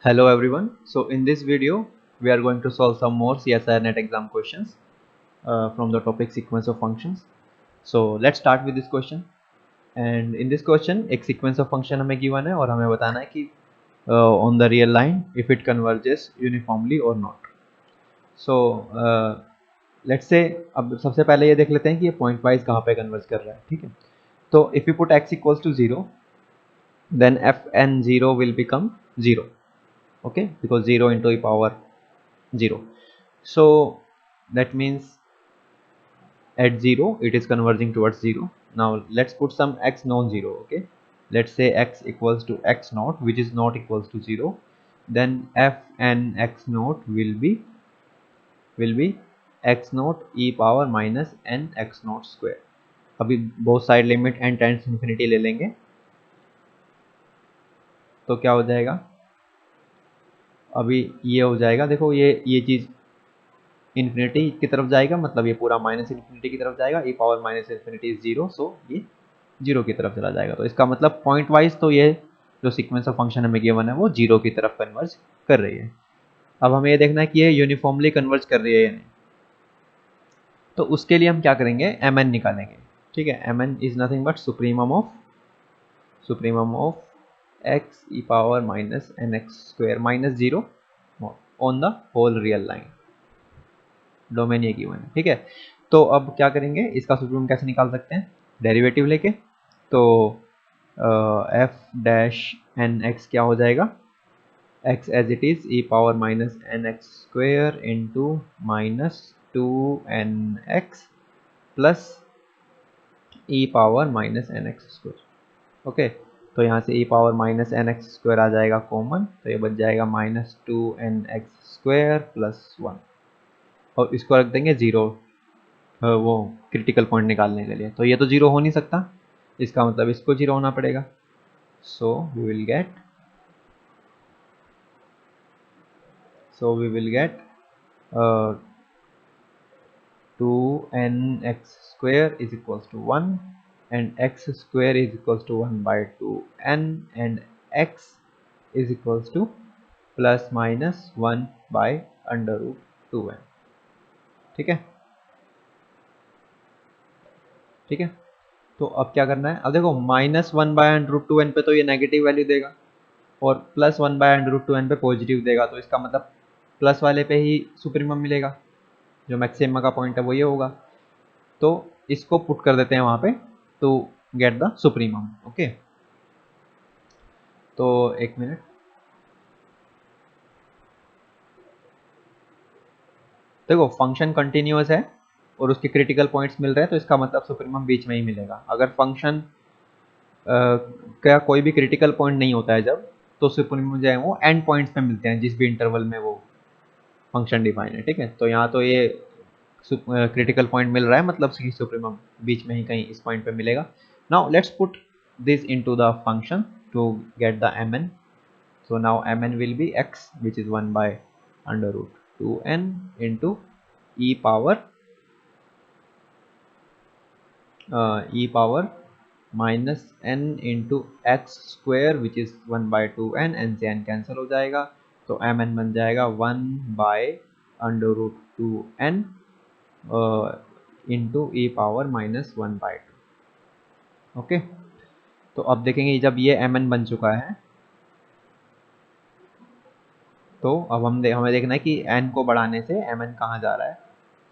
Hello everyone. So in this video, we are going to solve some more CSIR net exam questions from the topic sequence of functions. So let's start with this question. And in this question, एक sequence of function हमें given है और हमें बताना है कि on the real line if it converges uniformly or not. So let's say अब सबसे पहले ये देख लेते हैं कि ये point wise कहाँ पे converge कर रहा है, ठीक है? तो if you put x equals to 0, then fn0 will become 0. Okay, because 0 into e power 0, so that means at 0 it is converging towards 0. Now let's put some x non-zero. Okay, let's say x equals to x naught, which is not equals to 0. Then f n x naught will be x naught e power minus n x naught square. अभी both side limit n tends infinity ले लेंगे तो क्या हो जाएगा, अभी ये हो जाएगा, देखो ये चीज़ इन्फिनिटी की तरफ जाएगा, मतलब ये पूरा माइनस इन्फिनिटी की तरफ जाएगा, ई पावर माइनस इन्फिनिटी इज 0, सो ये 0 की तरफ चला जाएगा। तो इसका मतलब पॉइंट वाइज तो ये जो सीक्वेंस ऑफ फंक्शन हमें गिवन है वो 0 की तरफ कन्वर्ज कर रही है। अब हमें ये देखना है कि ये यूनिफॉर्मली कन्वर्ज कर रही है या नहीं। तो उसके लिए हम क्या करेंगे, एम एन निकालेंगे। ठीक है, m n is nothing but supremum of x e power minus n x square minus 0 on the whole real line. Domain ये गिवन है, ठीक है। तो अब क्या करेंगे, इसका सुप्रीमम कैसे निकाल सकते हैं, डेरिवेटिव लेके। तो एफ डैश एन एक्स क्या हो जाएगा, x as it is e power minus n x square into minus 2nx plus e power minus n x square. Okay, तो यहाँ से e power minus n x square आ जाएगा common, तो ये बच जाएगा माइनस 2nx स्क्वेयर प्लस 1, और इसको रख देंगे 0 वो क्रिटिकल पॉइंट निकालने के लिए। तो ये तो 0 हो नहीं सकता, इसका मतलब इसको 0 होना पड़ेगा। So we will get 2nx square is equals to 1 and x square is equals to 1 by 2n and x is equals to plus minus 1 by under root 2n। ठीक है, ठीक है। तो अब क्या करना है, अब देखो minus 1 by under root 2n पे तो ये नेगेटिव वैल्यू देगा और plus 1 by under root 2n पे पॉजिटिव देगा, तो इसका मतलब प्लस वाले पे ही सुप्रीमम मिलेगा, जो मैक्सिमम का पॉइंट है वो ये होगा। तो इसको पुट कर देते हैं वहां पे to get the supremum. Okay, तो एक मिनट, देखो फंक्शन कंटिन्यूअस है और उसके क्रिटिकल पॉइंट्स मिल रहे हैं, तो इसका मतलब सुप्रीमम बीच में ही मिलेगा। अगर फंक्शन का कोई भी क्रिटिकल पॉइंट नहीं होता है जब, तो सुप्रीमम जो है वो एंड पॉइंट्स पे मिलते हैं जिस भी इंटरवल में वो फंक्शन डिफाइन है। ठीक है, तो यहाँ तो ये क्रिटिकल पॉइंट मिल रहा है, मतलब सी सुप्रीमम बीच में ही कहीं इस पॉइंट पे मिलेगा। Now let's put this into the function to get the mn। so now mn will be x, which is 1 by under root 2n into e power minus n into x square, which is 1 by 2n, n से n cancel हो जाएगा, तो mn बन जाएगा 1 by under root 2n into E power minus 1 by 2। Okay, तो अब देखेंगे जब ये mn बन चुका है, तो अब हमें देखना है कि n को बढ़ाने से mn कहाँ जा रहा है।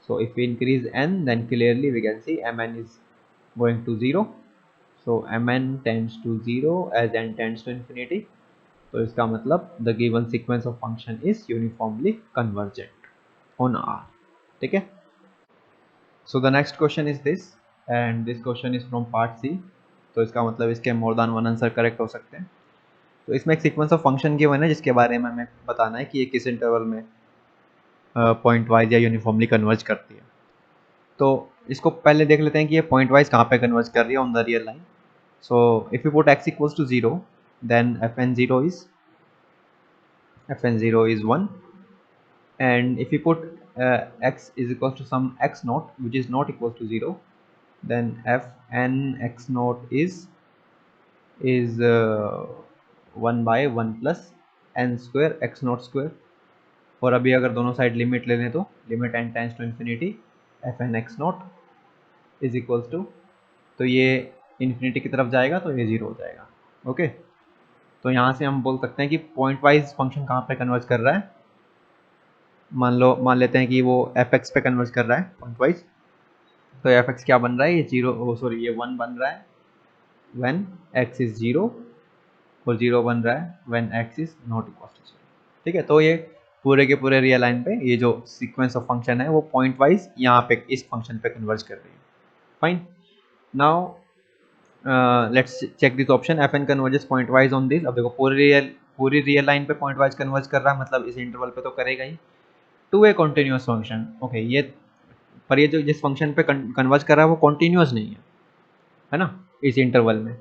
So if we increase n then clearly we can see mn is going to 0। So mn tends to 0 as n tends to infinity. तो इसका मतलब the given sequence of function is uniformly convergent on R। ठीक है, so the next question is this and this question is from part C. तो इसका मतलब इसके more than one answer correct हो सकते हैं। तो इसमें एक सीक्वेंस ऑफ फंक्शन गिवन है जिसके बारे में हमें बताना है कि ये किस इंटरवल में पॉइंट वाइज या यूनिफॉर्मली कन्वर्ज करती है। तो इसको पहले देख लेते हैं कि ये पॉइंट वाइज कहाँ पे कन्वर्ज कर रही है on the real line. So if you put x equals to 0 then fn0 is 1, and if you put x is equals to some x naught which is not equals to 0, then fn x naught is 1 by 1 plus n square x not square, और अभी अगर दोनों side limit ले लें तो limit n tends to infinity f N x not is equals to, तो ये infinity की तरफ जाएगा तो ये जीरो हो जाएगा। ओके, तो यहाँ से हम बोल सकते हैं कि पॉइंट वाइज फंक्शन कहाँ पे कन्वर्ज कर रहा है। मान लेते हैं कि वो एफ एक्स पे कन्वर्ज कर रहा है पॉइंट वाइज, तो एफ एक्स क्या बन रहा है, ये जीरो सॉरी ये 1 बन रहा है व्हेन एक्स इज जीरो, और 0 बन रहा है when x is not equal to 0। ठीक है, तो ये पूरे के पूरे रियल लाइन पे ये जो सीक्वेंस ऑफ फंक्शन है वो पॉइंट वाइज यहाँ पे इस फंक्शन पे कन्वर्ज कर रही है। Fine, now let's check this option, F N converges point wise on this. अब देखो पूरी रियल लाइन पे पॉइंट वाइज कन्वर्ज कर रहा है, मतलब इस इंटरवल पे तो करेगा ही, to a continuous function. Okay, ये पर ये जो जिस फंक्शन पे कन्वर्ज कर रहा है वो कॉन्टिन्यूस नहीं है ना, इस इंटरवल में,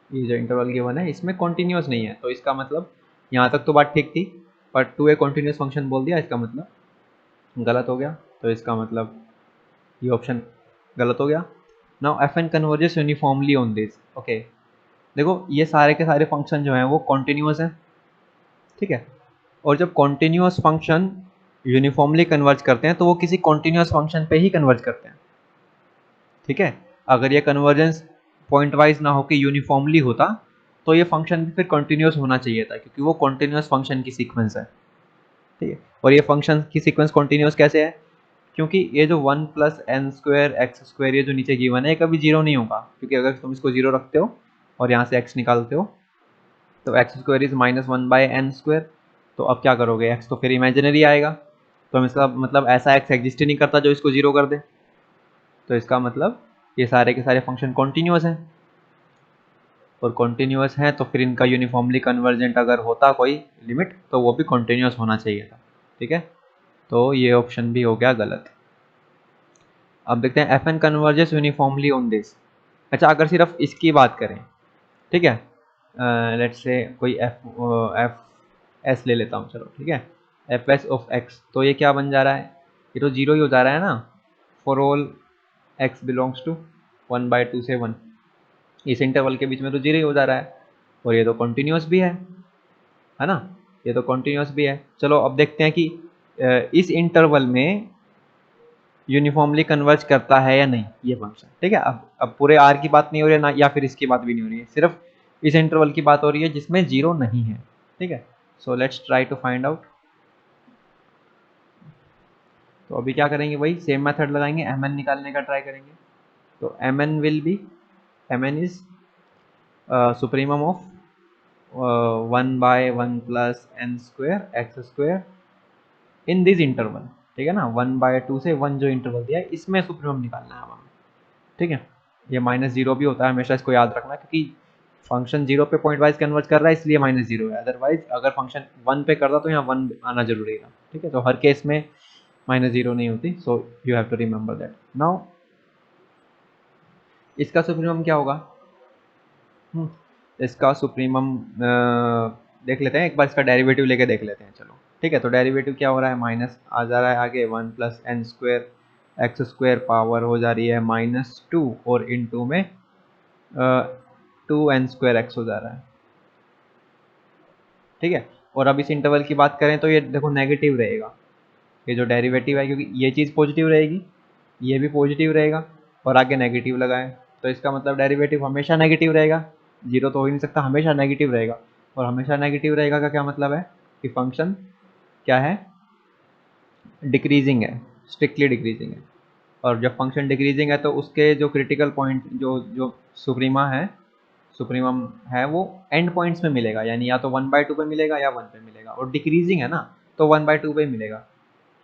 ये जो इंटरवल गिवन है इसमें कॉन्टिन्यूस नहीं है, तो इसका मतलब यहाँ तक तो बात ठीक थी, पर टू ए कॉन्टिन्यूस फंक्शन बोल दिया, इसका मतलब गलत हो गया, तो इसका मतलब ये ऑप्शन गलत हो गया। Now f N converges uniformly on this. Okay, देखो ये सारे के सारे फंक्शन जो हैं वो कॉन्टिन्यूस हैं, ठीक है, और जब कॉन्टिन्यूस फंक्शन यूनिफॉर्मली कन्वर्ज करते हैं तो वो किसी कॉन्टिन्यूस फंक्शन पे ही कन्वर्ज करते हैं। ठीक है, अगर ये कन्वर्जेंस पॉइंट वाइज ना होकर यूनिफॉर्मली होता तो ये फंक्शन भी फिर कंटिन्यूस होना चाहिए था, क्योंकि वो कंटिन्यूस फंक्शन की सीक्वेंस है। ठीक है, और ये फंक्शन की सीक्वेंस कंटिन्यूस कैसे है, क्योंकि ये जो 1 plus n square x square ये जो नीचे गिवन है कभी जीरो नहीं होगा, क्योंकि अगर तुम इसको जीरो रखते हो और यहाँ से एक्स निकालते हो तो x square is -1 by n square, तो अब क्या करोगे, एक्स तो फिर इमेजिनरी आएगा, तो हम इसका मतलब ऐसा एक्स एग्जिस्ट ही नहीं करता जो इसको जीरो कर दे, तो इसका मतलब ये सारे के सारे फंक्शन कॉन्टिन्यूस हैं, और कॉन्टिन्यूस हैं तो फिर इनका यूनिफॉर्मली कन्वर्जेंट अगर होता कोई लिमिट तो वो भी कॉन्टिन्यूस होना चाहिए था। ठीक है, तो ये ऑप्शन भी हो गया गलत। अब देखते हैं f N converges uniformly on this. अच्छा, अगर सिर्फ इसकी बात करें, ठीक है, लेट्स से कोई एफ एस ले लेता हूँ, चलो ठीक है, एफ एस ऑफ एक्स, तो ये क्या बन जा रहा है, ये तो जीरो ही हो जा रहा है ना, for all x belongs to 1/2 से 1, इस इंटरवल के बीच में तो जीरो ही हो जा रहा है, और ये तो कॉन्टिन्यूस भी है ना, ये तो कॉन्टिन्यूस भी है। चलो अब देखते हैं कि इस इंटरवल में यूनिफॉर्मली कन्वर्ज करता है या नहीं ये फंक्शन। ठीक है, अब पूरे आर की बात नहीं हो रही है ना, या फिर इसकी बात भी नहीं हो रही है, सिर्फ इस इंटरवल की बात हो रही है जिसमें जीरो नहीं है। ठीक है, so let's try to find out. तो अभी क्या करेंगे, वही सेम मेथड लगाएंगे, एम एन निकालने का ट्राई करेंगे। तो m n will be, m n is supremum of 1/1 plus n square x square in this interval. ठीक है ना, 1/2 से 1 जो इंटरवल दिया है इसमें सुप्रीमम निकालना है हमें। ठीक है, ये -0 भी होता है, हमेशा इसको याद रखना, क्योंकि फंक्शन 0 पे पॉइंट वाइज कन्वर्ट कर रहा है इसलिए -0 है, अदरवाइज अगर फंक्शन 1 पे करता तो यहाँ 1 आना जरूरी था। ठीक है, तो हर केस में -0 नहीं होती, so you have to remember that. Now इसका सुप्रीमम क्या होगा, इसका सुप्रीमम देख लेते हैं एक बार, इसका डेरिवेटिव लेके देख लेते हैं। चलो ठीक है, तो डेरिवेटिव क्या हो रहा है, माइनस आ जा रहा है आगे, 1 plus n square x square power हो जा रही है -2, और इनटू में 2 एन स्क्वायर एक्स हो जा रहा है। ठीक है, और अब इस इंटरवल की बात करें तो ये देखो नेगेटिव रहेगा, ये जो डेरिवेटिव है, क्योंकि ये चीज़ पॉजिटिव रहेगी, ये भी पॉजिटिव रहेगा, और आगे नेगेटिव लगाएं तो इसका मतलब डेरिवेटिव हमेशा नेगेटिव रहेगा, जीरो तो हो ही नहीं सकता, हमेशा नेगेटिव रहेगा, और हमेशा नेगेटिव रहेगा का क्या मतलब है कि फंक्शन क्या है, डिक्रीजिंग है, स्ट्रिक्टली डिक्रीजिंग है, और जब फंक्शन डिक्रीजिंग है तो उसके जो क्रिटिकल पॉइंट जो जो सुप्रीमम है वो एंड पॉइंट्स में मिलेगा, यानी या तो 1/2 पे मिलेगा या 1 पे मिलेगा, और डिक्रीजिंग है ना तो 1/2 पे मिलेगा,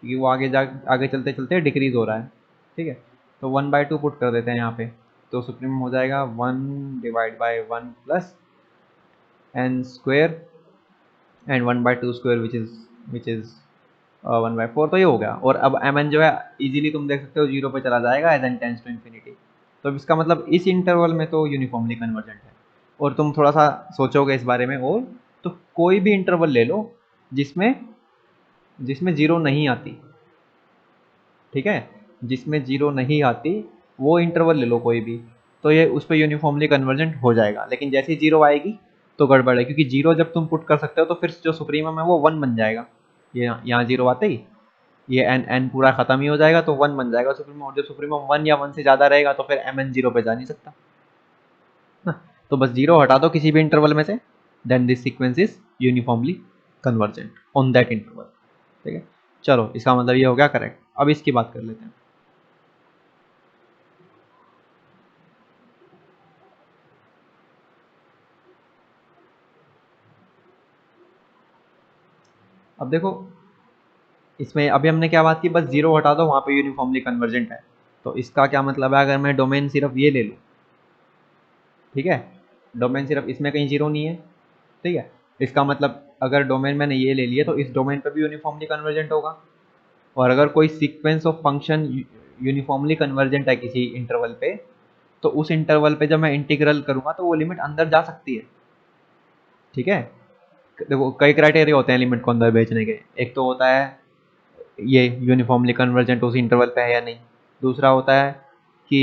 क्योंकि वो आगे चलते चलते डिक्रीज हो रहा है। ठीक है, तो 1/2 पुट कर देते हैं यहाँ पे, तो सुप्रीमम हो जाएगा 1/1 plus n square and 1/2 square which is 1/4, तो ये हो गया। और अब एम एन जो है इजीली तुम देख सकते हो 0 पे चला जाएगा as n tends to infinity, तो इसका मतलब इस इंटरवल में तो यूनिफॉर्मली कन्वर्जेंट है। और तुम थोड़ा सा सोचोगे इस बारे में, और तो कोई भी इंटरवल ले लो जिसमें जिसमें जीरो नहीं आती, ठीक है, जिसमें जीरो नहीं आती वो इंटरवल ले लो कोई भी, तो ये उस पर यूनिफॉर्मली कन्वर्जेंट हो जाएगा, लेकिन जैसे ही जीरो आएगी तो गड़बड़ है, क्योंकि जीरो जब तुम पुट कर सकते हो तो फिर जो सुप्रीमम है वो 1 बन जाएगा। ये यहाँ जीरो आते ही ये एन पूरा खत्म ही हो जाएगा, तो 1 बन जाएगा सुप्रीमम। और जब सुप्रीमम 1 या 1 से ज़्यादा रहेगा तो फिर एम एन जीरो पे जा नहीं सकता ना। तो बस जीरो हटा दो किसी भी इंटरवल में से, then this sequence is uniformly convergent on that interval. ठीक है, चलो इसका मतलब ये हो गया करेक्ट। अब इसकी बात कर लेते हैं। अब देखो इसमें अभी हमने क्या बात की, बस जीरो हटा दो, वहाँ पे यूनिफॉर्मली कन्वर्जेंट है। तो इसका क्या मतलब है, अगर मैं डोमेन सिर्फ ये ले लूँ, ठीक है, डोमेन सिर्फ इसमें कहीं जीरो नहीं है, ठीक है, इसका मतलब अगर डोमेन मैंने ये ले लिया तो इस डोमेन पे भी यूनिफॉर्मली कन्वर्जेंट होगा। और अगर कोई sequence of function uniformly convergent है किसी इंटरवल पे, तो उस इंटरवल पे जब मैं इंटीग्रल करूँगा तो वो लिमिट अंदर जा सकती है। ठीक है, देखो कई क्राइटेरिया होते हैं लिमिट को अंदर भेजने के। एक तो होता है ये यूनिफॉर्मली कन्वर्जेंट उस इंटरवल पे है या नहीं। दूसरा होता है कि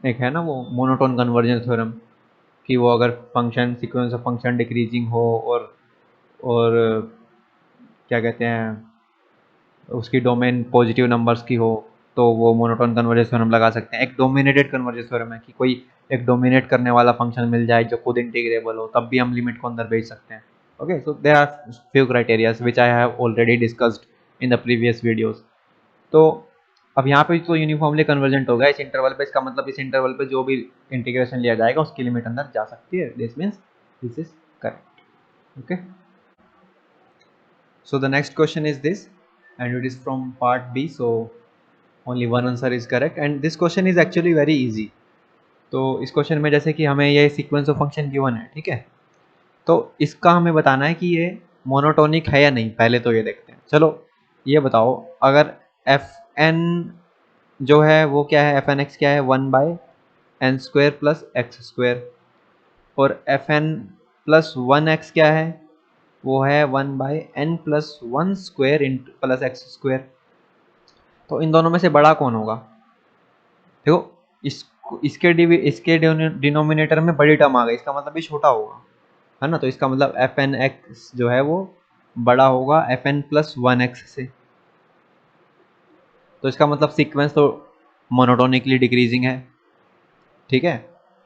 एक है ना वो मोनोटोन कन्वर्जेंस थ्योरम, कि वो अगर function sequence of function decreasing हो और क्या कहते हैं उसकी डोमेन पॉजिटिव नंबर्स की हो, तो वो मोनोटोन कन्वर्जेंस थ्योरम लगा सकते हैं। एक डोमिनेटेड कन्वर्जेंस थ्योरम है कि कोई एक डोमिनेट करने वाला फंक्शन मिल जाए जो खुद इंटीग्रेबल हो, तब भी हम लिमिट को अंदर भेज सकते हैं। Okay, so there are few criterias which I have already discussed in the previous videos. तो अब यहाँ पे तो यूनिफॉर्मली कन्वर्जेंट होगा इस इंटरवल पे, इसका मतलब इस इंटरवल पे जो भी इंटीग्रेशन लिया जाएगा उसकी लिमिट अंदर जा सकती है। This means this is correct. Okay, so the next question is this, and it is from part B, so only one answer is correct, and this question is actually very easy. तो इस question में जैसे कि हमें ये sequence of function given है, ठीक है, तो इसका हमें बताना है कि ये मोनोटोनिक है या नहीं। पहले तो ये देखते हैं। चलो ये बताओ, अगर एफ एन जो है वो क्या है, एफ एन एक्स क्या है, 1/n² प्लस एक्स स्क्वेयर, और एफ एन प्लस 1x क्या है, वो है 1/n+1² into plus x square. तो इन दोनों में से बड़ा कौन होगा? देखो इसके डिनोमिनेटर में बड़ी टर्म आ गई, इसका मतलब ये छोटा होगा, है ना। तो इसका मतलब एफ एन एक्स जो है वो बड़ा होगा एफ एन प्लस 1x से। तो इसका मतलब सीक्वेंस तो मोनोटोनिकली डिक्रीजिंग है। ठीक है,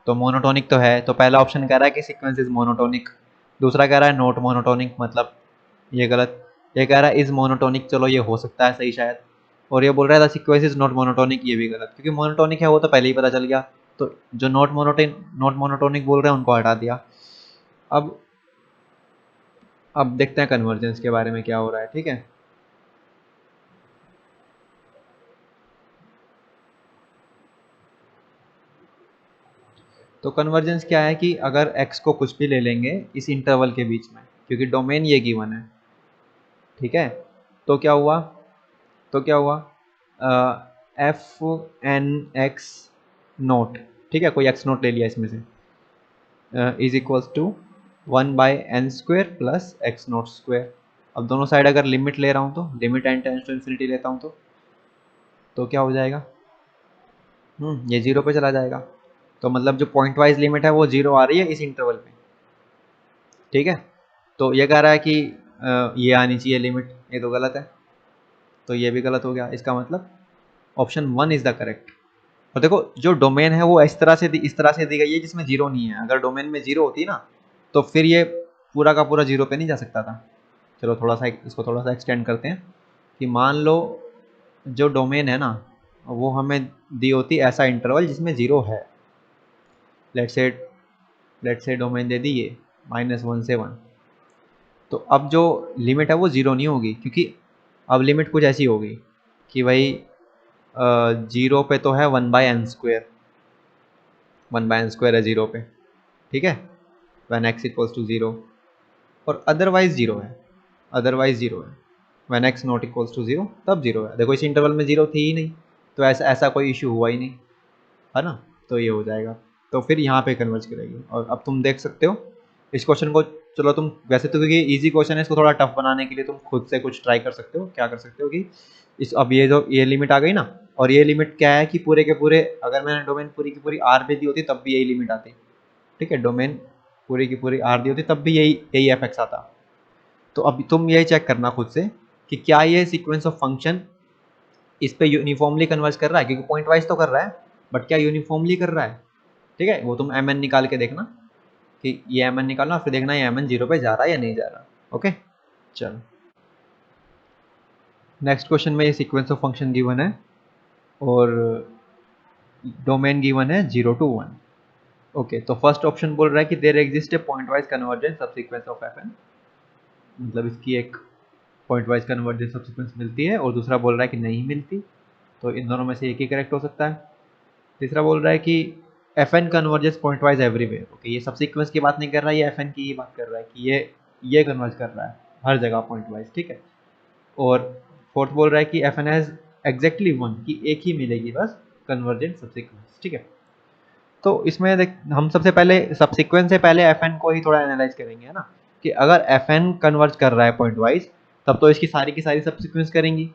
तो मोनोटोनिक तो है, तो पहला ऑप्शन कह रहा है कि सीक्वेंस इज मोनोटोनिक। दूसरा कह रहा है नॉट मोनोटोनिक, मतलब ये गलत। ये कह रहा है इज मोनोटोनिक, चलो ये हो सकता है सही शायद। और ये बोल रहा था सीक्वेंस इज नॉट मोनोटोनिक, ये भी गलत, क्योंकि मोनोटोनिक है वो तो पहले ही पता चल गया। तो जो नॉट मोनोटोनिक बोल रहे हैं उनको हटा दिया। अब देखते हैं कन्वर्जेंस के बारे में क्या हो रहा है। ठीक है, तो कन्वर्जेंस क्या है कि अगर x को कुछ भी ले लेंगे इस इंटरवल के बीच में, क्योंकि डोमेन ये गिवन है, ठीक है, तो क्या हुआ, एफ एन एक्स नोट, ठीक है, कोई एक्स नोट ले लिया इसमें से, is equals to 1/n² plus x not square. अब दोनों साइड अगर लिमिट ले रहा हूँ, तो limit n tends to infinity लेता हूँ, तो क्या हो जाएगा, ये जीरो पे चला जाएगा। तो मतलब जो पॉइंट वाइज लिमिट है वो जीरो आ रही है इस इंटरवल पे। ठीक है, तो ये कह रहा है कि ये आनी चाहिए लिमिट, ये तो गलत है, तो ये भी गलत हो गया। इसका मतलब ऑप्शन 1 इज द करेक्ट। और देखो जो डोमेन है वो इस तरह से दी गई है जिसमें जीरो नहीं है। अगर डोमेन में जीरो होती ना तो फिर ये पूरा का पूरा जीरो पे नहीं जा सकता था। चलो थोड़ा सा इसको थोड़ा सा एक्सटेंड करते हैं कि मान लो जो डोमेन है ना वो हमें दी होती ऐसा इंटरवल जिसमें जीरो है। लेट्स से डोमेन दे दी ये -1 से 1। तो अब जो लिमिट है वो ज़ीरो नहीं होगी, क्योंकि अब लिमिट कुछ ऐसी होगी कि भाई जीरो पे तो है 1/n², 1/n² है जीरो पे, ठीक है, when x equals to zero, और अदरवाइज जीरो है, when x not equals to zero तब जीरो है। देखो इस इंटरवल में जीरो थी ही नहीं, तो ऐसा कोई इशू हुआ ही नहीं, है ना। तो ये हो जाएगा, तो फिर यहाँ पे कन्वर्ज करेगी। और अब तुम देख सकते हो इस क्वेश्चन को, चलो तुम वैसे तो क्योंकि इजी क्वेश्चन है इसको थोड़ा टफ बनाने के लिए तुम खुद से कुछ ट्राई कर सकते हो। क्या कर सकते हो कि इस अब ये लिमिट आ गई ना, और ये लिमिट क्या है कि पूरे के पूरे अगर मैंने डोमेन पूरी की पूरी आर पे दी होती तब भी यही लिमिट आती, ठीक है, डोमेन पूरी की पूरी आर दी होती तब भी यही यही एफ एक्स आता। तो अब तुम यही चेक करना खुद से कि क्या ये सीक्वेंस ऑफ फंक्शन इस पे यूनिफॉर्मली कन्वर्ज कर रहा है, क्योंकि पॉइंट वाइज तो कर रहा है बट क्या यूनिफॉर्मली कर रहा है। ठीक है, वो तुम एम एन निकाल के देखना कि ये एम एन निकालना, फिर देखना ये एम एन 0 पे जा रहा है या नहीं जा रहा। ओके, चलो नेक्स्ट क्वेश्चन में ये सीक्वेंस ऑफ फंक्शन गिवन है और डोमेन गिवन है 0 to 1। ओके, तो फर्स्ट ऑप्शन बोल रहा है कि there exist a pointwise convergence subsequence of F n, मतलब इसकी एक पॉइंट वाइज कन्वर्जेंस सबसीक्वेंस मिलती है, और दूसरा बोल रहा है कि नहीं मिलती, तो इन दोनों में से एक ही करेक्ट हो सकता है। तीसरा बोल रहा है कि f N converges point wise everywhere. Okay, ये सबसीक्वेंस की बात नहीं कर रहा है, ये एफ एन की ही बात कर रहा है कि ये कन्वर्ज कर रहा है हर जगह पॉइंट वाइज। ठीक है, और फोर्थ बोल रहा है कि f n has exactly one, कि एक ही मिलेगी बस कन्वर्जेंट सबसीक्वेंस। ठीक है, तो इसमें देख हम सबसे पहले सबसीक्वेंस से पहले एफ एन को ही थोड़ा एनालाइज करेंगे, है ना, कि अगर एफ एन कन्वर्ज कर रहा है पॉइंट वाइज तब तो इसकी सारी की सारी सबसीक्वेंस करेंगी।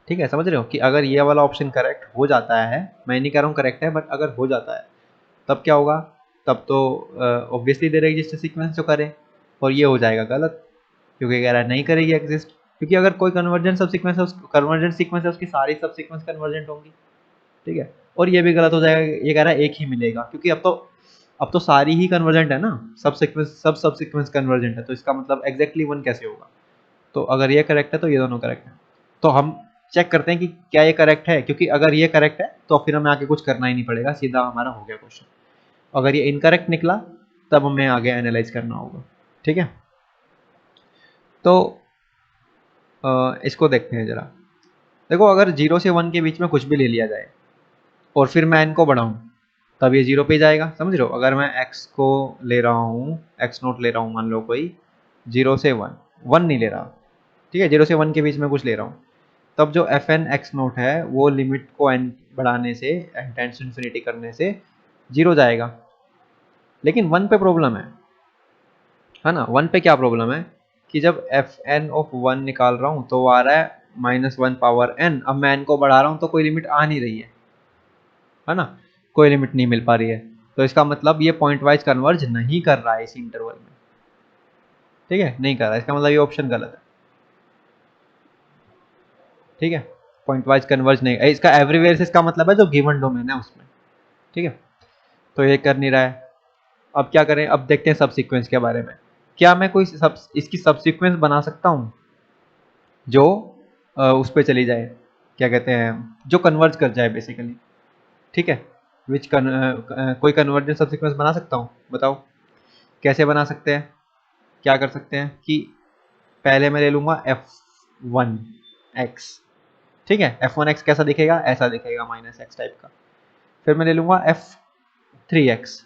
ठीक है, समझ रहे हो कि अगर ये वाला ऑप्शन करेक्ट हो जाता है, मैं नहीं कह रहा हूँ करेक्ट है बट अगर हो जाता है तब क्या होगा, तब तो ऑब्वियसली देर एग्जिस्ट सीक्वेंस जो करे, और ये हो जाएगा गलत क्योंकि कह रहा है नहीं करेगी एग्जिस्ट, क्योंकि अगर कोई कन्वर्जेंट सब सीक्वेंस है, कन्वर्जेंट सीक्वेंस है उसकी सारी सब सीक्वेंस कन्वर्जेंट होंगी। ठीक है, और ये भी गलत हो जाएगा, ये कह रहा है एक ही मिलेगा, क्योंकि अब तो सारी ही कन्वर्जेंट है ना, सब सीक्वेंस कन्वर्जेंट है, तो इसका मतलब एग्जैक्टली वन कैसे होगा। तो अगर ये करेक्ट है तो ये दोनों करेक्ट है, तो हम चेक करते हैं कि क्या ये करेक्ट है, क्योंकि अगर ये करेक्ट है तो फिर हमें आगे कुछ करना ही नहीं पड़ेगा, सीधा हमारा हो गया क्वेश्चन। अगर ये इनकरेक्ट निकला तब हमें आगे एनालाइज करना होगा। ठीक है, तो इसको देखते हैं जरा। देखो, अगर 0 से 1 के बीच में कुछ भी ले लिया जाए और फिर मैं n को बढ़ाऊं तब ये 0 पे जाएगा। समझ रहे हो, अगर मैं x को ले रहा हूँ, x नोट ले रहा हूँ, मान लो कोई 0 से 1 1 नहीं ले रहा, ठीक है, 0 से 1 के बीच में कुछ ले रहा हूँ, तब जो एफ एन एक्स नोट है वो लिमिट को n बढ़ाने से, n टेंड्स टू इन्फिनिटी करने से 0 जाएगा। लेकिन 1 पे प्रॉब्लम है ना, 1 पे क्या प्रॉब्लम है कि जब एफ एन ऑफ 1 निकाल रहा हूँ तो वो आ रहा है -1 पावर n, अब मैं n को बढ़ा रहा हूँ तो कोई लिमिट आ नहीं रही है ना, कोई लिमिट नहीं मिल पा रही है, तो इसका मतलब ये पॉइंट वाइज कन्वर्ज नहीं कर रहा है इस इंटरवल में। ठीक है, नहीं कर रहा है, इसका मतलब ये ऑप्शन गलत है। ठीक है, पॉइंट वाइज कन्वर्ज नहीं, इसका एवरीवेयर से इसका मतलब है जो गिवन डोमेन है उसमें। ठीक है, तो ये कर नहीं रहा है। अब क्या करें, अब देखते हैं सब सीक्वेंस के बारे में। क्या मैं कोई इसकी सब सीक्वेंस बना सकता हूँ जो उस पर चली जाए, क्या कहते हैं, जो कन्वर्ज कर जाए बेसिकली। ठीक है, कोई कन्वर्जेंट सब सीक्वेंस बना सकता हूँ, बताओ कैसे बना सकते हैं। क्या कर सकते हैं कि पहले मैं ले लूँगा f1x। ठीक है, f1x कैसा दिखेगा, ऐसा दिखेगा -x टाइप का। फिर मैं ले लूँगा f3x,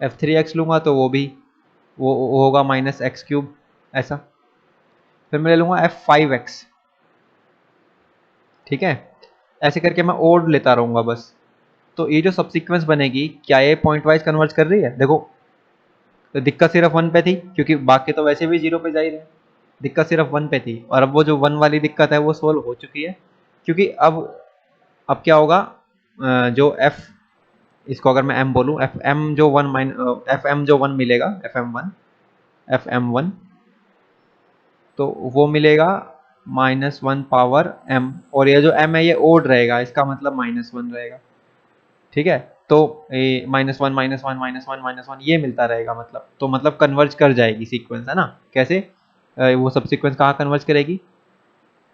f3x लूँगा तो वो होगा -x³ ऐसा। फिर मैं ले लूँगा f5x। ठीक है, ऐसे करके मैं ओड लेता रहूँगा बस। तो ये जो सबसीक्वेंस बनेगी क्या ये पॉइंट वाइज कन्वर्ज कर रही है। देखो, तो दिक्कत सिर्फ 1 पे थी क्योंकि बाकी तो वैसे भी 0 पे जा ही रहे, दिक्कत सिर्फ 1 पे थी, और अब वो जो 1 वाली दिक्कत है वो सोल्व हो चुकी है, क्योंकि अब क्या होगा, जो f, इसको अगर मैं m बोलूँ, fm जो 1 मिलेगा, fm1 तो वो मिलेगा -1 पावर m, और ये जो m है ये ओड रहेगा, इसका मतलब -1 रहेगा। ठीक है, तो ये -1 -1 -1 -1 ये मिलता रहेगा, मतलब कन्वर्ज कर जाएगी सीक्वेंस, है ना। कैसे, वो सब सीक्वेंस कहाँ कन्वर्ज करेगी,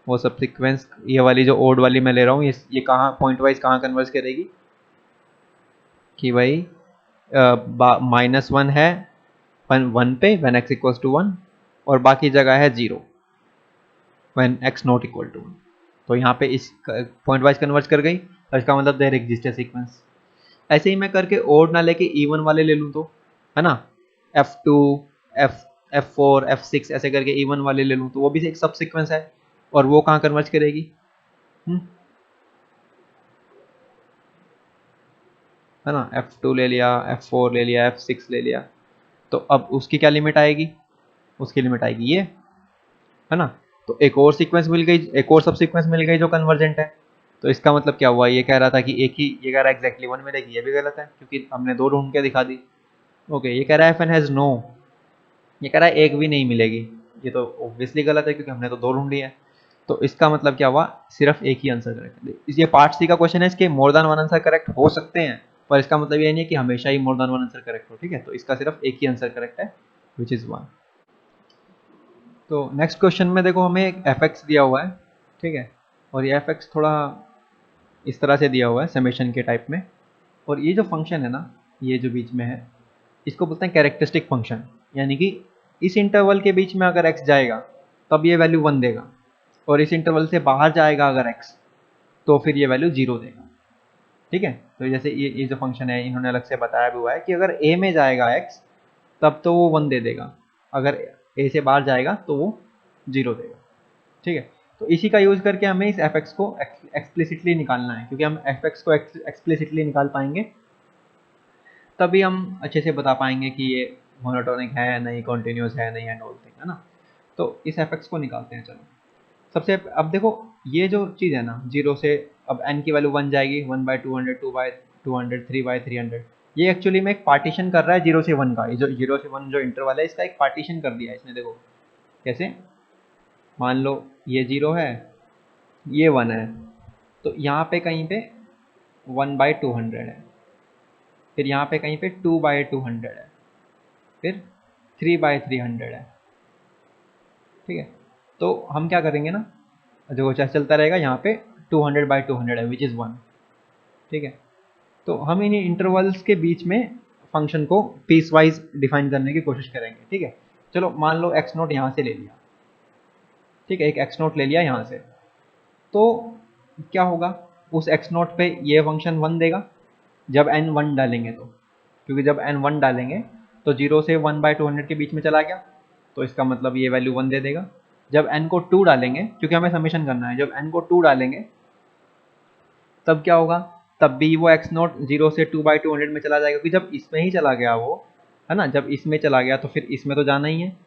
वो सब सीक्वेंस ये वाली जो ओड वाली मैं ले रहा हूँ, ये कहाँ पॉइंट वाइज कहाँ कन्वर्ज करेगी कि भाई -1 है 1 पे when x equals to 1, और बाकी जगह है 0 when x not equal to 1। तो यहाँ पे इस पॉइंट वाइज कन्वर्ज कर गई, और इसका मतलब देयर एग्जिस्ट है सीक्वेंस। ऐसे ही मैं करके ओड ना लेके इवन वाले ले लूँ तो, है ना, f2 f4 f6 ऐसे करके इवन वाले ले लूँ तो वो भी एक सब सीक्वेंस है, और वो कहाँ कन्वर्ज करेगी, है ना, f2 ले लिया, f4 ले लिया, f6 ले लिया, तो अब उसकी क्या लिमिट आएगी, उसकी लिमिट आएगी ये, है ना। तो एक और सीक्वेंस मिल गई, एक और सब सीक्वेंस मिल गई जो कन्वर्जेंट है। तो इसका मतलब क्या हुआ, ये कह रहा था कि एक ही, ये कह रहा है एग्जैक्टली 1 मिलेगी, ये भी गलत है क्योंकि हमने 2 ढूंढ के दिखा दी। ओके, ये कह रहा है एफ एन हैज़ नो, ये कह रहा है एक भी नहीं मिलेगी, ये तो ऑब्वियसली गलत है क्योंकि हमने तो 2 ढूंढी है। तो इसका मतलब क्या हुआ, सिर्फ एक ही आंसर करेक्ट है। ये पार्ट सी का क्वेश्चन है, इसके मोर देन 1 आंसर करेक्ट हो सकते हैं, पर इसका मतलब ये नहीं है कि हमेशा ही मोर देन 1 आंसर करेक्ट हो। ठीक है, तो इसका सिर्फ एक ही आंसर करेक्ट है, विच इज़ 1। तो नेक्स्ट क्वेश्चन में देखो हमें एक एफ एक्स दिया हुआ है। ठीक है, और ये एफ एक्स थोड़ा इस तरह से दिया हुआ है समेशन के टाइप में, और ये जो फंक्शन है ना, ये जो बीच में है, इसको बोलते हैं कैरेक्टरिस्टिक फंक्शन। यानी कि इस इंटरवल के बीच में अगर x जाएगा तब ये वैल्यू 1 देगा, और इस इंटरवल से बाहर जाएगा अगर x तो फिर ये वैल्यू 0 देगा। ठीक है, तो जैसे ये जो फंक्शन है इन्होंने अलग से बताया भी हुआ है कि अगर a में जाएगा x तब तो वो 1 दे देगा, अगर a से बाहर जाएगा तो वो 0 देगा। ठीक है, तो इसी का यूज़ करके हमें इस f(x) को एक्सप्लिसिटली निकालना है, क्योंकि हम f(x) को एक्सप्लिसिटली निकाल पाएंगे तभी हम अच्छे से बता पाएंगे कि ये मोनोटोनिक है नहीं, कॉन्टिन्यूस है नहीं, एंड ऑल थिंग, है ना। तो इस एफ को निकालते हैं। चलो सबसे अब देखो, ये जो चीज़ है ना, 0 से अब n की वैल्यू 1 जाएगी, 1/200, 2/200, 3/300, ये एक्चुअली में एक पार्टीशन कर रहा है 0 से 1 का। ये जो 0 से 1 जो इंटरवल है इसका एक पार्टीशन कर दिया है इसने। देखो कैसे, मान लो ये 0 है, ये 1 है, तो यहाँ पे कहीं पे 1/200 है, फिर यहाँ पे कहीं पे 2/200 है, फिर 3/300 है। ठीक है, तो हम क्या करेंगे ना, देखो चाहे चलता रहेगा, यहाँ पे 200/200 है, विच इज़ 1। ठीक है, तो हम इन इंटरवल्स के बीच में फंक्शन को पीस वाइज डिफाइन करने की कोशिश करेंगे। ठीक है, चलो मान लो एक्स नोट यहाँ से ले लिया। ठीक है, एक एक्स नोट ले लिया यहाँ से, तो क्या होगा, उस एक्स नोट पे ये फंक्शन 1 देगा जब n 1 डालेंगे तो, क्योंकि जब n 1 डालेंगे तो 0 से 1/200 के बीच में चला गया, तो इसका मतलब ये वैल्यू 1 दे देगा। जब n को 2 डालेंगे, क्योंकि हमें समेशन करना है, जब n को 2 डालेंगे तब क्या होगा, तब भी वो x नोट 0 से 2/200 में चला जाएगा, क्योंकि जब इसमें ही चला गया वो, है ना, जब इसमें चला गया तो फिर इसमें तो जाना ही है,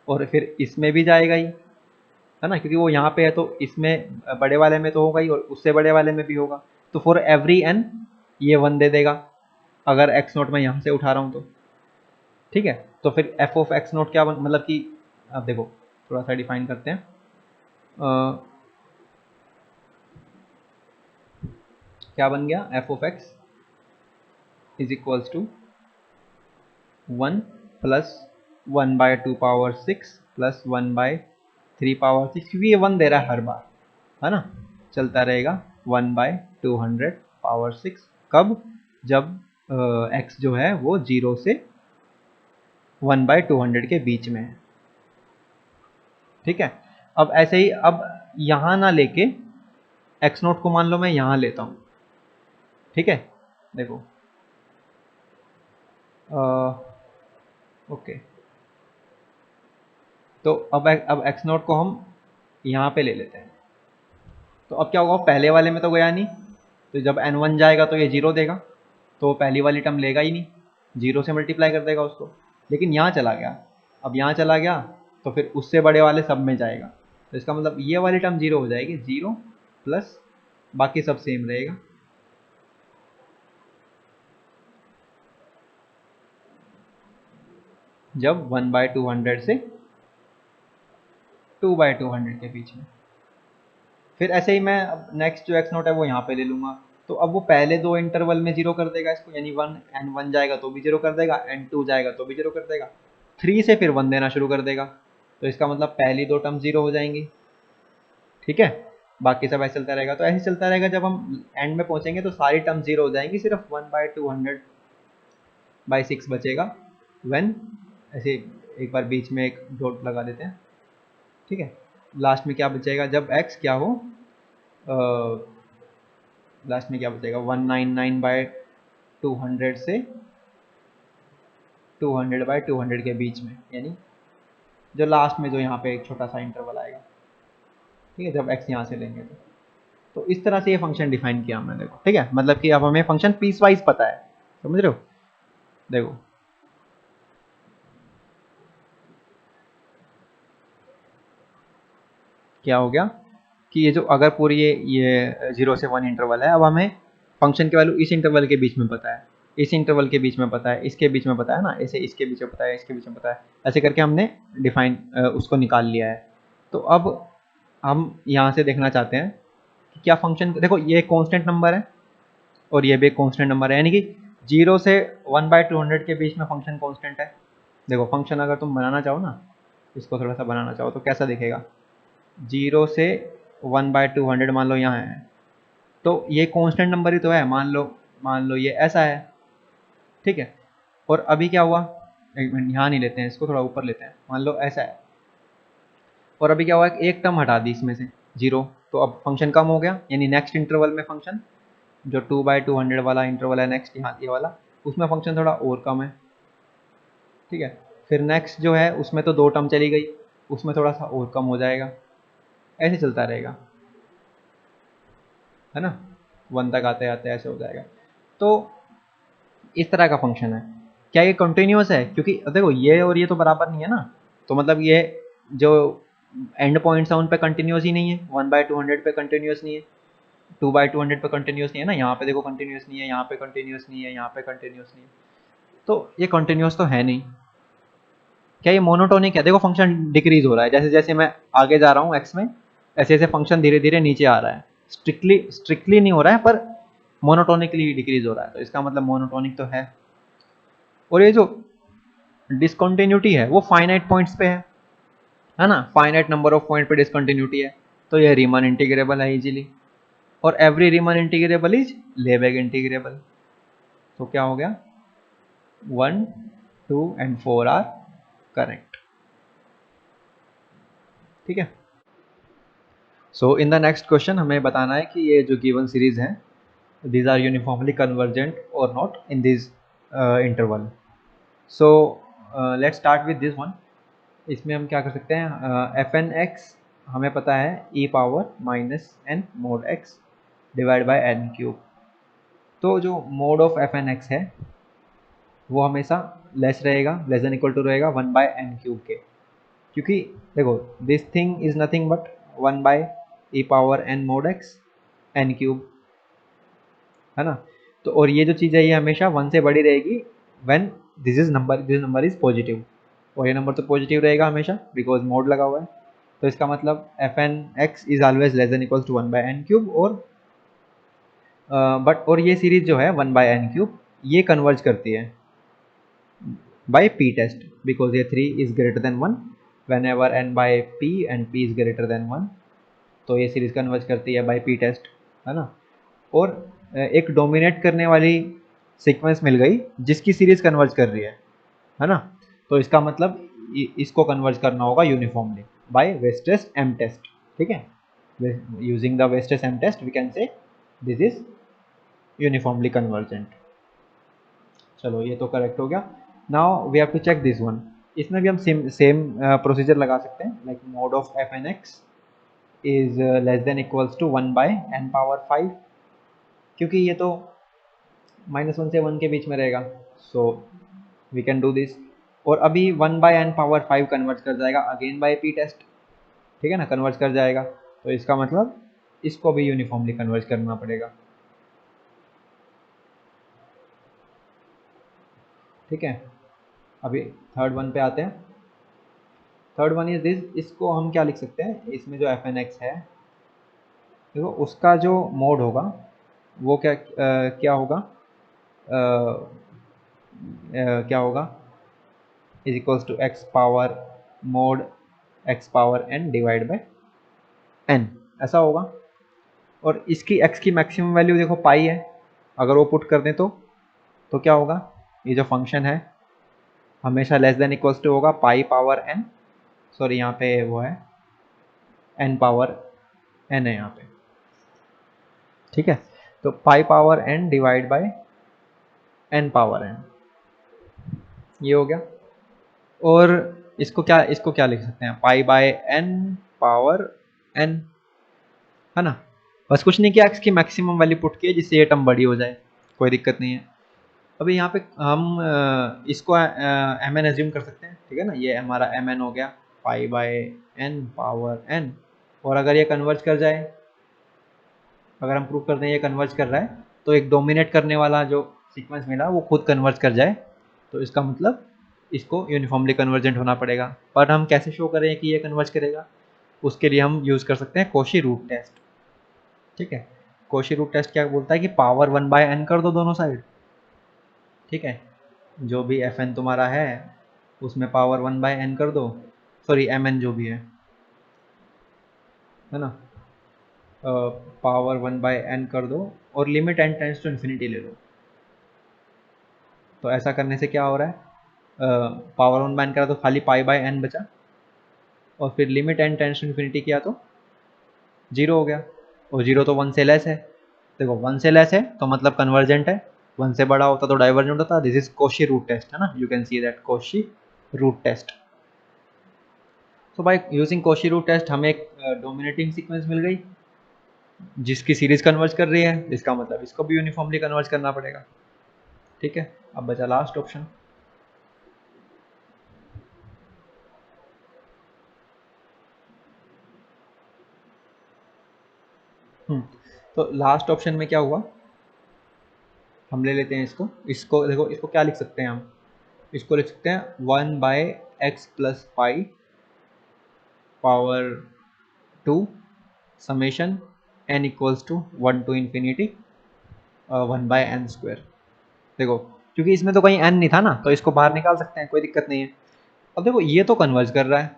और फिर इसमें भी जाएगा ही, है ना, क्योंकि वो यहाँ पे है तो इसमें बड़े वाले में तो होगा ही और उससे बड़े वाले में भी होगा। तो फॉर एवरी n ये 1 दे देगा अगर एक्स नोट मैं यहाँ से उठा रहा हूँ तो। ठीक है, तो फिर एफ ऑफ एक्स नोट क्या मतलब कि, अब देखो थोड़ा सा डिफाइन करते हैं। क्या बन गया, f of x is equals to 1 plus 1/2 power 6 plus 1/3 power 6, क्योंकि ये 1 दे रहा है हर बार, है ना, चलता रहेगा 1/200 पावर 6। कब, जब x जो है वो 0 से 1/200 के बीच में है। ठीक है, अब ऐसे ही, अब यहाँ ना लेके x नोट को मान लो मैं यहाँ लेता हूँ। ठीक है, देखो ओके, तो अब x नोट को हम यहाँ पे ले लेते हैं। तो अब क्या होगा, पहले वाले में तो गया नहीं, तो जब n1 जाएगा तो ये 0 देगा, तो पहली वाली टर्म लेगा ही नहीं, 0 से मल्टीप्लाई कर देगा उसको। लेकिन यहाँ चला गया, अब यहाँ चला गया तो फिर उससे बड़े वाले सब में जाएगा, तो इसका मतलब ये वाली टर्म 0 हो जाएगी, 0 प्लस बाकी सब सेम रहेगा। जब 1/200 से 2/200 के बीच में, फिर ऐसे ही मैं नेक्स्ट जो एक्स नोट है वो यहाँ पे ले लूँगा, तो अब वो पहले 2 इंटरवल में 0 कर देगा इसको, यानी n1 जाएगा तो भी 0 कर देगा, n2 जाएगा तो भी 0 कर देगा, 3 से फिर 1 देना शुरू कर देगा, तो इसका मतलब पहली 2 टर्म 0 हो जाएंगी। ठीक है, बाकी सब ऐसे चलता रहेगा, तो ऐसे चलता रहेगा, जब हम एंड में पहुंचेंगे तो सारी टर्म 0 हो जाएंगी, सिर्फ 1/200/6 बचेगा। व्हेन, ऐसे एक बार बीच में एक डॉट लगा देते हैं। ठीक है, लास्ट में क्या बचेगा, जब x क्या हो, लास्ट में क्या बचेगा, 199/200 से 200/200 के बीच में, यानी जो लास्ट में जो यहाँ पे एक छोटा सा इंटरवल आएगा। ठीक है, जब x यहाँ से लेंगे तो इस तरह से ये फंक्शन डिफाइन किया हमने। देखो ठीक है, मतलब कि अब हमें फंक्शन पीस वाइज पता है, समझ रहे हो। देखो क्या हो गया कि ये जो अगर पूरी ये 0 से 1 इंटरवल है, अब हमें फंक्शन की वैल्यू इस इंटरवल के बीच में पता है, इस इंटरवल के बीच में पता है, इसके बीच में पता है ना, ऐसे इसके बीच में पता है, इसके बीच में पता है, ऐसे करके हमने डिफाइन उसको निकाल लिया है। तो अब हम यहाँ से देखना चाहते हैं कि क्या फंक्शन, देखो ये कॉन्स्टेंट नंबर है और ये भी एक कॉन्स्टेंट नंबर है, यानी कि 0 से 1/200 के बीच में फंक्शन कॉन्स्टेंट है। देखो फंक्शन अगर तुम बनाना चाहो ना, इसको थोड़ा सा बनाना चाहो तो कैसा दिखेगा, 0 से 1/200 मान लो यहाँ है, तो ये कांस्टेंट नंबर ही तो है, मान लो ये ऐसा है, ठीक है। और अभी क्या हुआ, एक मिनट यहाँ नहीं लेते हैं, इसको थोड़ा ऊपर लेते हैं, मान लो ऐसा है, और अभी क्या हुआ, एक टर्म हटा दी इसमें से 0, तो अब फंक्शन कम हो गया, यानी नेक्स्ट इंटरवल में फंक्शन जो 2/200 वाला इंटरवल है नेक्स्ट, यहाँ ये वाला, उसमें फंक्शन थोड़ा और कम है, ठीक है। फिर नेक्स्ट जो है उसमें तो 2 टर्म चली गई, उसमें थोड़ा सा और कम हो जाएगा, ऐसे चलता रहेगा, है ना, 1 तक आते आते ऐसे हो जाएगा। तो इस तरह का फंक्शन है। क्या ये कंटिन्यूस है, क्योंकि देखो ये और ये तो बराबर नहीं है ना, तो मतलब ये जो एंड पॉइंट्स है उन पे कंटिन्यूस ही नहीं है, 1/200 पे कंटिन्यूस नहीं है, 2/200 पे कंटिन्यूस नहीं है ना, यहाँ पे देखो कंटिन्यूस नहीं है, यहाँ पे कंटिन्यूस नहीं है, यहाँ पे कंटिन्यूस नहीं है, तो ये कंटिन्यूस तो है नहीं। क्या ये मोनोटोनिक है, देखो फंक्शन डिक्रीज हो रहा है, जैसे जैसे मैं आगे जा रहा हूँ एक्स में, ऐसे ऐसे फंक्शन धीरे धीरे नीचे आ रहा है, स्ट्रिक्टली नहीं हो रहा है पर मोनोटोनिकली डिक्रीज हो रहा है, तो इसका मतलब मोनोटोनिक तो है। और ये जो डिसकंटिन्यूटी है वो फाइनाइट पॉइंट्स पे है ना, फाइनाइट नंबर ऑफ पॉइंट पे डिसकंटिन्यूटी है, तो ये रीमन इंटीग्रेबल है इजीली, और एवरी रीमन इंटीग्रेबल इज लेबेग इंटीग्रेबल। तो क्या हो गया, 1, 2 and 4 आर करेक्ट, ठीक है। सो इन द नेक्स्ट क्वेश्चन हमें बताना है कि ये जो गिवन सीरीज है, these are uniformly convergent or not in this interval. So let's start with this one. इसमें हम क्या कर सकते हैं, एफ एन एक्स हमें पता है e power minus n mod x divide by n cube. तो जो mod of F N x है वो हमेशा लेस रहेगा, लेस देन इक्वल टू रहेगा 1/n³ के, क्योंकि देखो this thing is nothing but 1/e power n mode x n³, है ना। तो और ये जो चीज़ है ये हमेशा 1 से बड़ी रहेगी when this number is positive, और ये नंबर तो पॉजिटिव रहेगा हमेशा बिकॉज मोड लगा हुआ है। तो इसका मतलब f N x is always less than equals to 1/n³, और बट और ये सीरीज जो है 1/n³ ये कन्वर्ज करती है बाय पी टेस्ट, बिकॉज ये 3 is greater than 1 whenever n by p and p is greater than 1, तो ये सीरीज कन्वर्ज करती है बाय पी टेस्ट, है ना। और एक डोमिनेट करने वाली सीक्वेंस मिल गई जिसकी सीरीज कन्वर्ज कर रही है ना। तो इसका मतलब इसको कन्वर्ज करना होगा uniformly by Weierstrass M test, ठीक है। Using the Weierstrass M test we can say this is uniformly convergent. चलो ये तो करेक्ट हो गया। Now we have to check this one, इसमें भी हम सेम प्रोसीजर लगा सकते हैं, like mod of F N x is less than equals to 1/n⁵, क्योंकि ये तो -1 से 1 के बीच में रहेगा, so we can do this. और अभी 1/n⁵ कन्वर्ट कर जाएगा अगेन बाय पी टेस्ट, ठीक है ना, कन्वर्ट कर जाएगा, तो इसका मतलब इसको भी यूनिफॉर्मली कन्वर्ट करना पड़ेगा, ठीक है। अभी थर्ड वन पे आते हैं। थर्ड वन इज दिस, इसको हम क्या लिख सकते हैं, इसमें जो एफ एन एक्स है देखो उसका जो मोड होगा वो क्या होगा, क्या होगा, is equals to x power mod x power n divide by n, ऐसा होगा। और इसकी एक्स की मैक्सिमम वैल्यू देखो पाई है, अगर वो पुट कर दें तो क्या होगा, ये जो फंक्शन है हमेशा लेस देन इक्वल्स टू होगा पाई पावर एन, सॉरी यहाँ पे वो है एन पावर एन है यहाँ पे, ठीक है। तो pi power n divide by n power n, ये हो गया। और इसको क्या लिख सकते हैं, pi by n power n, है ना। बस कुछ नहीं किया, एक्स की मैक्सिमम वैल्यू पुट की है जिससे ये टर्म बड़ी हो जाए, कोई दिक्कत नहीं है। अभी यहाँ पे हम इसको एम एन एज्यूम कर सकते हैं, ठीक है ना, ये हमारा एम एन हो गया pi by n power n, और अगर ये कन्वर्ज कर जाए, अगर हम प्रूव करते हैं ये कन्वर्ज कर रहा है, तो एक डोमिनेट करने वाला जो सीक्वेंस मिला वो खुद कन्वर्ज कर जाए, तो इसका मतलब इसको यूनिफॉर्मली कन्वर्जेंट होना पड़ेगा। पर हम कैसे शो करें कि ये कन्वर्ज करेगा, उसके लिए हम यूज़ कर सकते हैं कोशी रूट टेस्ट। ठीक है, कोशी रूट टेस्ट क्या बोलता है कि पावर 1/n कर दो दोनों साइड। ठीक है, जो भी एफ एन तुम्हारा है उसमें पावर 1/n कर दो, सॉरी mn जो भी है ना, पावर 1/n कर दो और limit n tends to infinity ले लो। तो ऐसा करने से क्या हो रहा है, पावर 1/n करा तो खाली π/n बचा, और फिर limit n tends to infinity किया तो 0 हो गया, और 0 तो 1 से लेस है। देखो 1 से लेस है तो मतलब कन्वर्जेंट है, 1 से बड़ा होता तो डाइवर्जेंट होता। This is Cauchy root test, है ना, you can see that Cauchy root test. तो by using Cauchy root test हमें एक डोमिनेटिंग सीक्वेंस मिल गई जिसकी सीरीज कन्वर्ज कर रही है, इसका मतलब इसको भी यूनिफॉर्मली कन्वर्ज करना पड़ेगा। ठीक है, अब बचा लास्ट ऑप्शन। तो लास्ट ऑप्शन में क्या हुआ, हम ले लेते हैं इसको, इसको देखो, इसको क्या लिख सकते हैं हम, इसको लिख सकते हैं 1/x + pi power 2 summation n = 1 to infinity 1/n²। देखो क्योंकि इसमें तो कहीं n नहीं था ना, तो इसको बाहर निकाल सकते हैं, कोई दिक्कत नहीं है। अब देखो ये तो कन्वर्ज कर रहा है,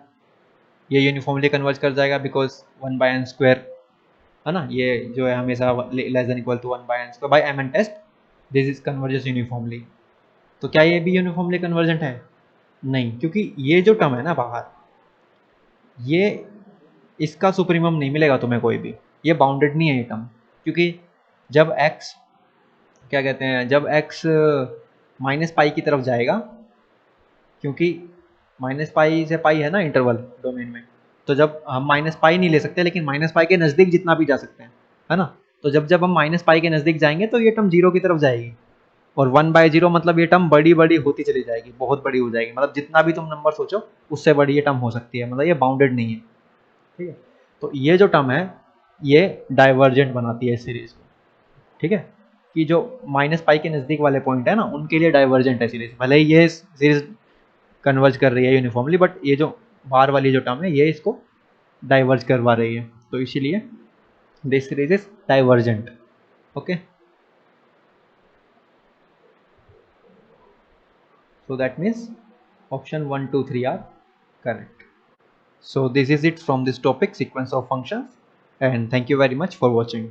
ये यूनिफॉर्मली कन्वर्ज कर जाएगा बिकॉज 1/n², है ना, ये जो है हमेशा less than equal to 1/n² by mn test, this is converges uniformly. तो क्या ये भी यूनिफॉर्मली कन्वर्जेंट है? नहीं, क्योंकि ये जो टर्म है ना बाहर, ये इसका सुप्रीमम नहीं मिलेगा तुम्हें कोई भी, ये बाउंडेड नहीं है ये टर्म, क्योंकि जब x क्या कहते हैं, जब x -π की तरफ जाएगा, क्योंकि -π से पाई है ना इंटरवल डोमेन में, तो जब हम -π नहीं ले सकते, लेकिन -π के नज़दीक जितना भी जा सकते हैं, है ना, तो जब जब हम -π के नज़दीक जाएंगे तो ये टर्म 0 की तरफ जाएगी, और 1/0 मतलब ये टर्म बड़ी बड़ी होती चली जाएगी, बहुत बड़ी हो जाएगी, मतलब जितना भी तुम नंबर सोचो उससे बड़ी ये टर्म हो सकती है, मतलब ये बाउंडेड नहीं है। ठीक है, तो ये जो टर्म है ये डाइवर्जेंट बनाती है इस सीरीज को। ठीक है, कि जो -π के नज़दीक वाले पॉइंट है ना उनके लिए डाइवर्जेंट है सीरीज, भले ही ये सीरीज कन्वर्ज कर रही है यूनिफॉर्मली, बट ये जो बाहर वाली जो टर्म है ये इसको डाइवर्ज करवा रही है, तो इसीलिए this series is divergent. Okay, so that means option 1, 2, 3 are correct. So this is it from this topic, sequence of functions, and thank you very much for watching.